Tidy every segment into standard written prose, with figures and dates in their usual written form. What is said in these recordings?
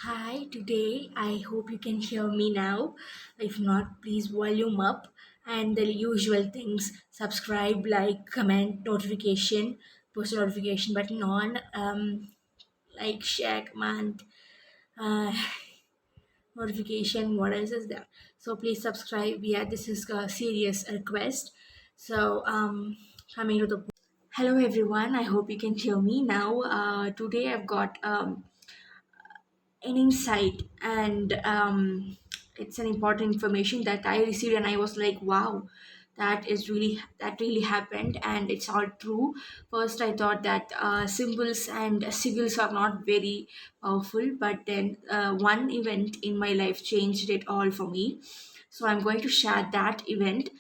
Hi, today I hope you can hear me now. If not, please volume up and the usual things subscribe, like, comment, notification, post notification button on, like, share, comment, uh, notification. What else is there? So please subscribe. Yeah, this is a serious request. So, coming to the hello everyone, I hope you can hear me now. Today I've got an insight and it's an important information that I received and I was like, wow, that really happened and it's all true. First I thought that symbols and sigils are not very powerful, but then one event in my life changed it all for me. So I'm going to share that event.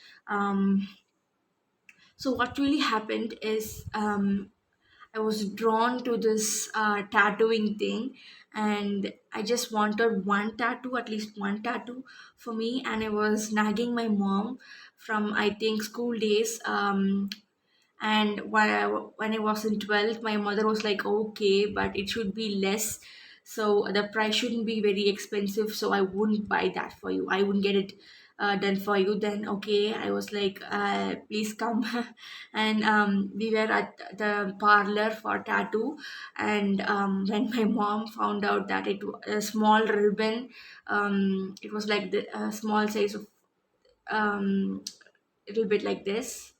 So what really happened is I was drawn to this tattooing thing, and I just wanted one tattoo, at least one tattoo for me. And I was nagging my mom from, I think, school days. And when I was in 12th, my mother was like, okay, but it should be less. So the price shouldn't be very expensive. So I wouldn't buy that for you. I wouldn't get it done for you. Then, okay, I was like, please come. And we were at the parlor for tattoo. And when my mom found out that it was a small ribbon, it was like the small size of little bit like this,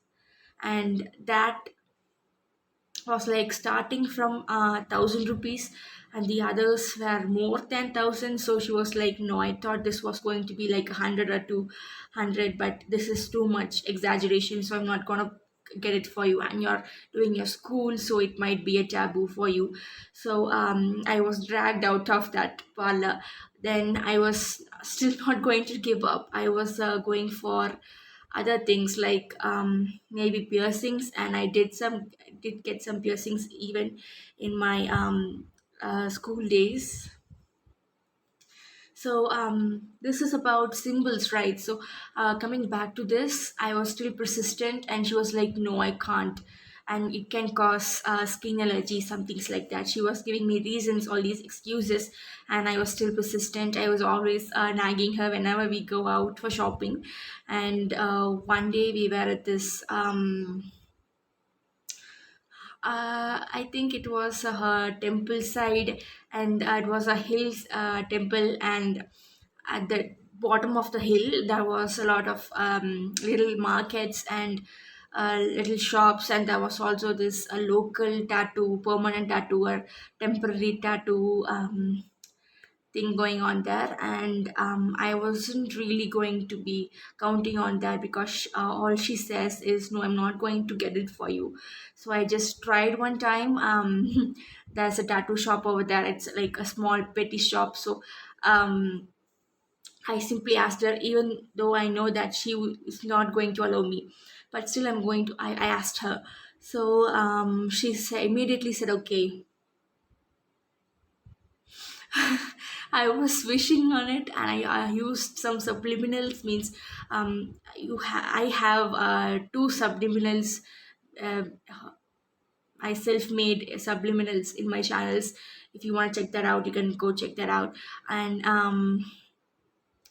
and that was like starting from 1,000 rupees, and the others were more than 1,000. So she was like, no, I thought this was going to be like 100 or 200, but this is too much exaggeration, so I'm not gonna get it for you, and you're doing your school, so it might be a taboo for you. So I was dragged out of that parlor. Then I was still not going to give up. I was going for other things like maybe piercings, and I did get some piercings even in my school days. So this is about symbols, right? So coming back to this, I was still persistent, and she was like, no, I can't, and it can cause skin allergy, some things like that. She was giving me reasons, all these excuses, and I was still persistent. I was always nagging her whenever we go out for shopping. And one day we were at this I think it was temple side, and it was a hill temple, and at the bottom of the hill there was a lot of little markets and little shops, and there was also this local tattoo, permanent tattoo or temporary tattoo thing going on there. And I wasn't really going to be counting on that, because all she says is, no, I'm not going to get it for you. So I just tried one time. There's a tattoo shop over there, it's like a small petty shop. So um, I simply asked her, even though I know that is not going to allow me, but still I'm going to. I asked her. So immediately said, okay. I was wishing on it, and I used some subliminals. Means I have two subliminals. Uh, I self-made subliminals in my channels. If you want to check that out, you can go check that out. And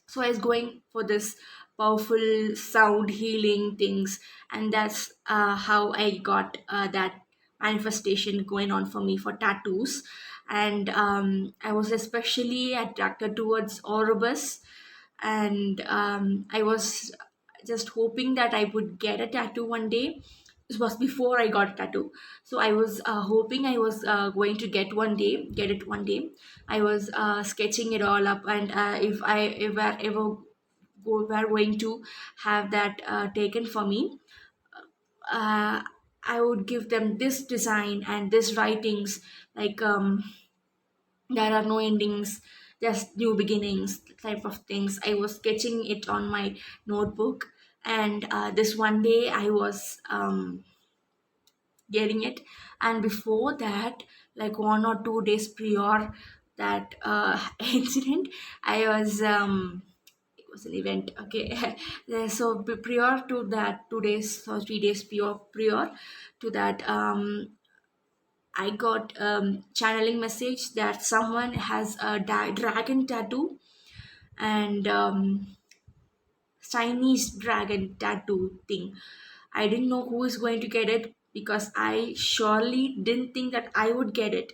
so I was going for this powerful sound healing things, and that's how I got that manifestation going on for me for tattoos. And I was especially attracted towards Orobus, and I was just hoping that I would get a tattoo one day. This was before I got a tattoo, so I was hoping I was going to get it one day. I was sketching it all up, and if I ever were going to have that taken for me, uh, I would give them this design and this writings, like there are no endings, just new beginnings type of things. I was sketching it on my notebook, and this one day I was getting it. And before that, like 1 or 2 days prior that incident, I was it was an event, okay. So prior to that, 2 days or 3 days prior to that, I got channeling message that someone has a dragon tattoo, and Chinese dragon tattoo thing. I didn't know who is going to get it because I surely didn't think that I would get it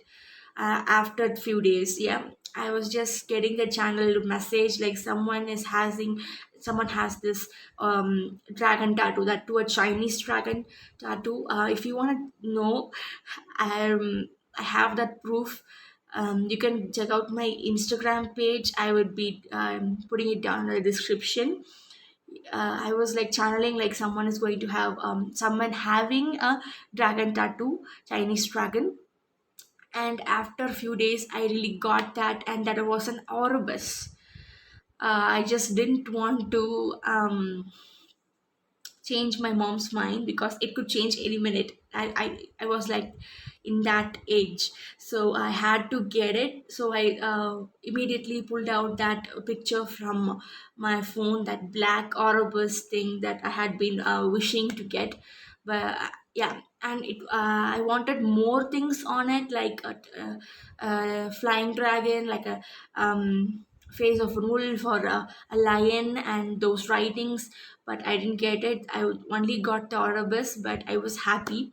after a few days. Yeah, I was just getting the channel message like someone has this dragon tattoo, that to a Chinese dragon tattoo. If you want to know, I have that proof. You can check out my Instagram page. I would be putting it down in the description. I was like channeling like someone is going to have someone having a dragon tattoo, Chinese dragon. And after a few days, I really got that, and that was an Orbis. I just didn't want to change my mom's mind because it could change any minute. I was like in that age, so I had to get it. So I immediately pulled out that picture from my phone, that black Orbis thing that I had been wishing to get. But yeah, and I wanted more things on it, like a flying dragon, like a face of a wolf or a lion, and those writings, but I didn't get it. Only got the Oribus, but I was happy.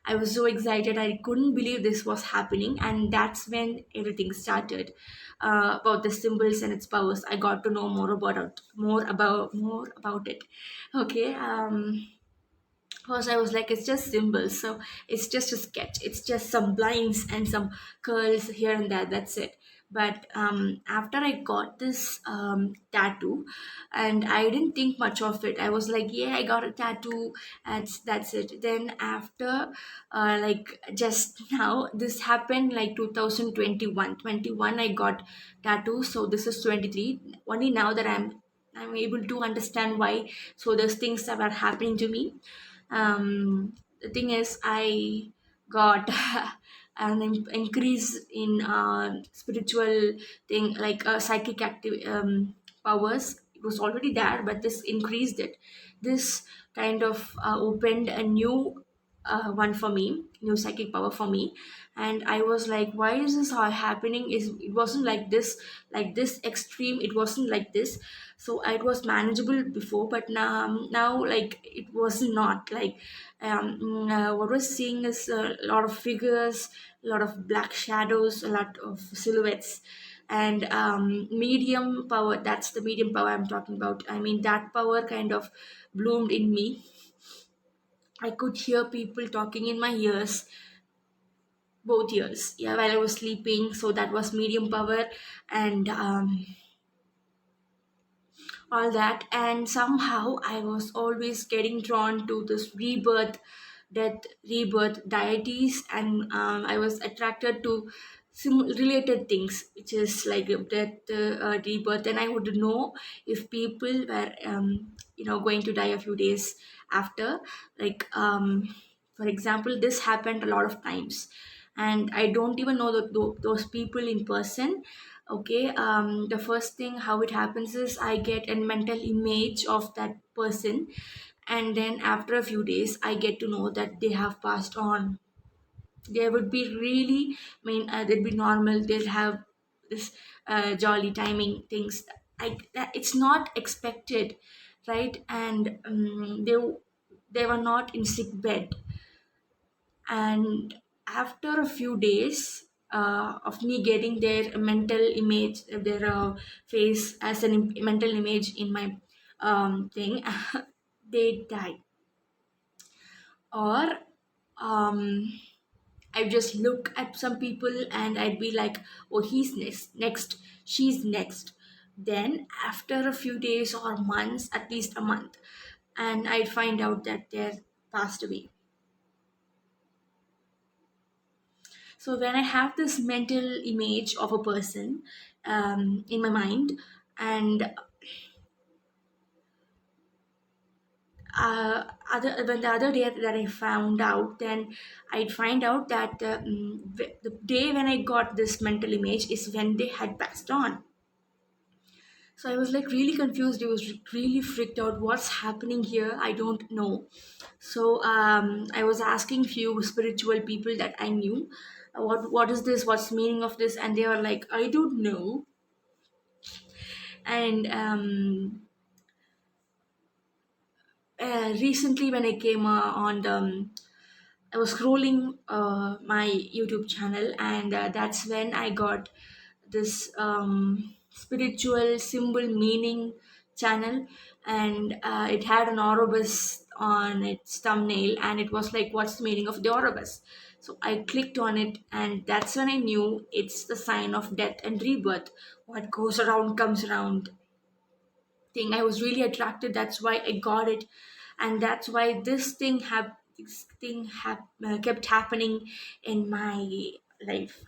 I was so excited. I couldn't believe this was happening, and that's when everything started about the symbols and its powers. I got to know more about it. Okay. First I was like, it's just symbols, so it's just a sketch, it's just some lines and some curls here and there, that's it. But after I got this tattoo, and I didn't think much of it, I was like, yeah, I got a tattoo, and that's it. Then after like just now, this happened like 2021 I got tattoo, so this is 23. Only now that I'm able to understand why so those things that were happening to me. The thing is, I got an increase in spiritual thing, like psychic active powers. It was already there, but this increased it. This kind of opened a new one for me, new psychic power for me. And I was like, why is this all happening? Is it wasn't like this extreme, it wasn't like this. So it was manageable before, but now like it was not like what was seeing is a lot of figures, a lot of black shadows, a lot of silhouettes, and medium power. That's the medium power I'm talking about. I mean, that power kind of bloomed in me. I could hear people talking in my ears, both ears, yeah, while I was sleeping. So that was medium power, and all that. And somehow I was always getting drawn to this rebirth, death, rebirth deities, and I was attracted to related things, which is like death, rebirth. And I would know if people were going to die a few days after, like for example, this happened a lot of times, and I don't even know those people in person. Okay, the first thing how it happens is I get a mental image of that person, and then after a few days I get to know that they have passed on. They would be really, I mean, they'd be normal, they'll have this jolly timing things. It's not expected, right? And they were not in sick bed. And after a few days of me getting their mental image, their face as a mental image in my thing, they died. Or um, I just look at some people and I'd be like, oh, he's next, she's next. Then after a few days or months, at least a month, and I'd find out that they're passed away. So when I have this mental image of a person in my mind, and when the other day that I found out, then I'd find out that the day when I got this mental image is when they had passed on. So I was like really confused. I was really freaked out. What's happening here? I don't know. So I was asking few spiritual people that I knew, what is this, what's the meaning of this? And they were like, I don't know. And recently when I came on the I was scrolling my YouTube channel, and that's when I got this spiritual symbol meaning channel, and it had an Orobus on its thumbnail, and it was like, "What's the meaning of the Orobus?" So I clicked on it, and that's when I knew it's the sign of death and rebirth. What goes around comes around thing. I was really attracted. That's why I got it, and that's why this thing kept happening in my life.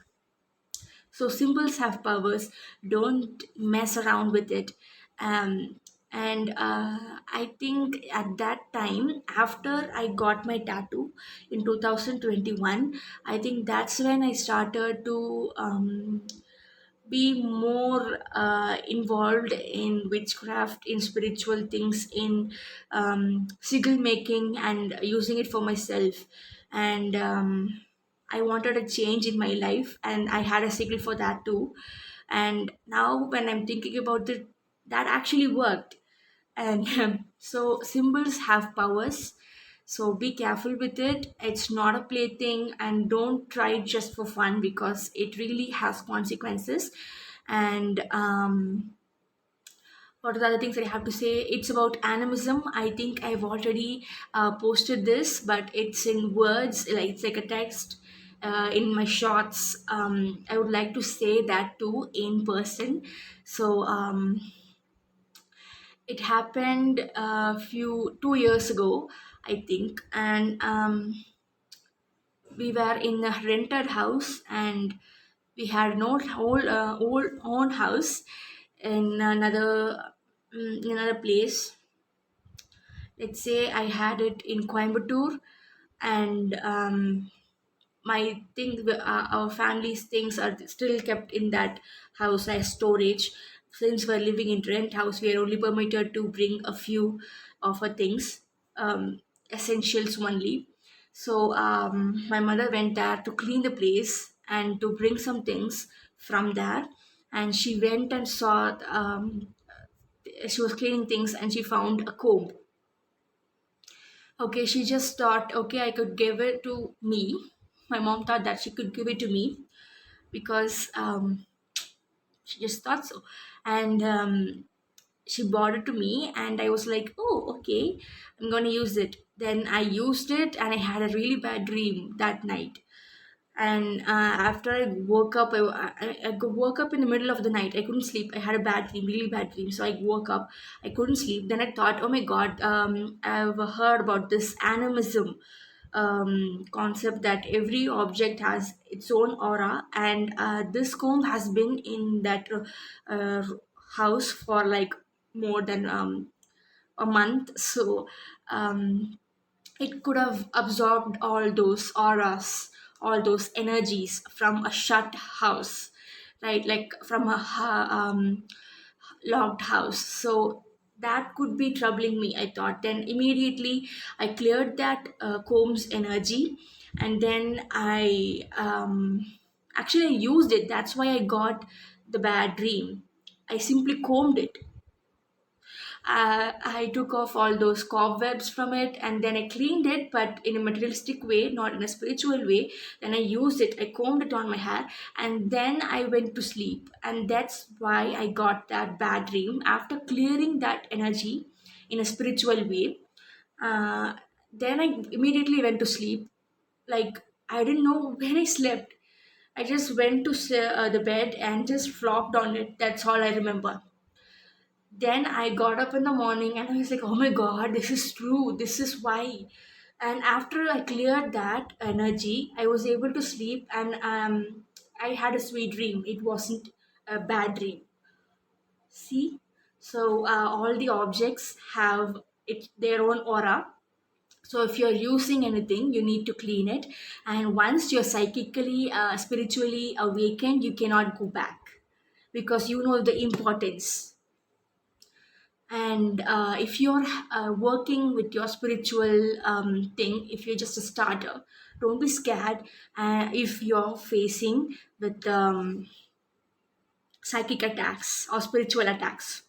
So symbols have powers. Don't mess around with it. Um, and I think at that time, after I got my tattoo in 2021, I think that's when I started to be more involved in witchcraft, in spiritual things, in sigil making and using it for myself. And I wanted a change in my life, and I had a sigil for that too. And now, when I'm thinking about it, that actually worked. And so symbols have powers, so be careful with it. It's not a plaything, and don't try it just for fun, because it really has consequences. And what are the other things that I have to say? It's about animism. I think I've already posted this, but it's in words, like it's like a text in my shorts. I would like to say that too in person. So it happened a few 2 years ago, I think, and we were in a rented house, and we had no old own house in another place. Let's say I had it in Coimbatore, and my things, our family's things are still kept in that house as storage. Since we're living in rent house, we are only permitted to bring a few of our things, essentials only. So my mother went there to clean the place and to bring some things from there, and she went and saw. She was cleaning things, and she found a comb. Okay, she just thought, okay, I could give it to me. My mom thought that she could give it to me, because she just thought so. And she brought it to me, and I was like, oh, okay, I'm going to use it. Then I used it, and I had a really bad dream that night. And after I woke up, I woke up in the middle of the night. I couldn't sleep. I had a bad dream, really bad dream. So I woke up. I couldn't sleep. Then I thought, oh my God, I've heard about this animism concept, that every object has its own aura, and this comb has been in that uh, house for like more than a month. So um, it could have absorbed all those auras, all those energies from a shut house, right? Like from a locked house. So that could be troubling me, I thought. Then immediately I cleared that comb's energy, and then I actually used it. That's why I got the bad dream. I simply combed it. I took off all those cobwebs from it, and then I cleaned it, but in a materialistic way, not in a spiritual way. Then I used it, I combed it on my hair, and then I went to sleep. And that's why I got that bad dream after clearing that energy in a spiritual way. Uh, then I immediately went to sleep. Like, I didn't know when I slept. I just went to the bed and just flopped on it. That's all I remember. Then I got up in the morning, and I was like, oh my God, this is true. This is why. And after I cleared that energy, I was able to sleep, and I had a sweet dream. It wasn't a bad dream. See? So all the objects have their own aura. So if you're using anything, you need to clean it. And once you're psychically, spiritually awakened, you cannot go back, because you know the importance. And if you're working with your spiritual thing, if you're just a starter, Don't be scared if you're facing with psychic attacks or spiritual attacks.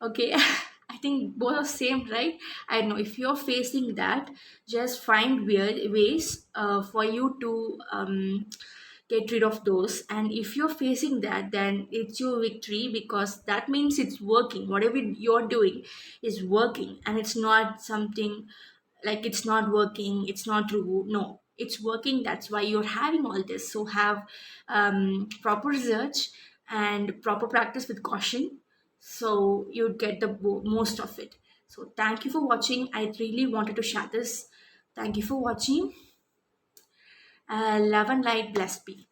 Okay. I think both are same, right? I know if you're facing that, just find weird ways for you to get rid of those. And if you're facing that, then it's your victory, because that means it's working. Whatever you're doing is working, and it's not something like it's not working, it's not true. No, it's working. That's why you're having all this. So have proper research and proper practice with caution, so you'd get the most of it. So thank you for watching. I really wanted to share this. Thank you for watching. Love and light, blessed be.